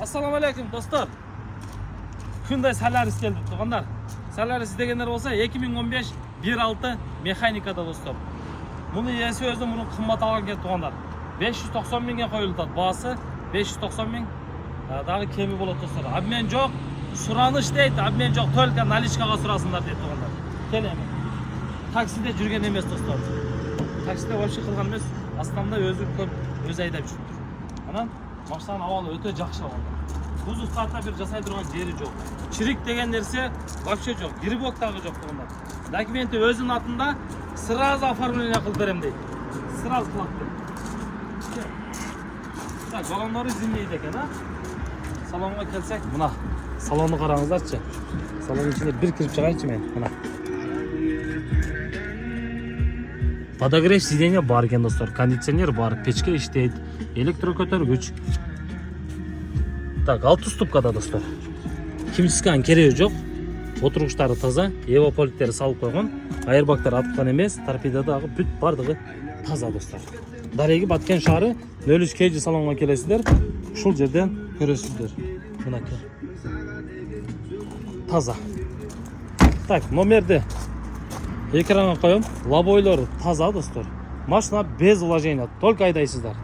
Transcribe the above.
Assalomu alaykum do'stlar. Hyundai Solaris keldi tuğanlar. Solaris degenler olsa 2015 1.6 mexanikada do'stlar. Bunu yesi özü bunu qimmat algan keldi tuğanlar. 590 mingga qo'yildi. Bahası 590 ming. Daha kemi bo'ladi do'stlar. Обмен жоқ, suranish deydi. Обмен жоқ, только наличкаga surasınlar deydi tuğanlar. Kelemi. Takside жүрген емес do'stlar. Takside вообще qilgan емес. Aslında özü ko'p o'zi aydab yuribdir. Ana машинаның авалы өте жақсы авалы. Kuzov kartta bir жасай тұрған жері жоқ. Чирик деген нәрсе вообще жоқ. Грибоктағы жоқ туғандар. Документі өзінің атында сразу оформление қылып берем дейді. Сразу қылады дейді. Так, баллонлары зимнейді екен, а? Салонға келсек, мына салонды қараңыздаршы. Салонның ішінде бір кіріп шығайыншы мен, мына. Подогрев сиденье бар екен достар, кондиционер бар, печке иштейді, электрокөтөргүч. Так, 6 ступкада достар. Химчисканын кереги жок. Отургучтары таза, эвополиттери салып койгон. Айырбактар аткан эмес, торпедодагы бүт бардыгы таза достар. Дареги баткен шары 03 kg салонго келесиздер. Ушул жерден көрөсүздөр. Мынакей. Таза. Так, номерди экранга коем. Лобойлору таза достар. Машина без вложения, только айдайсыздар.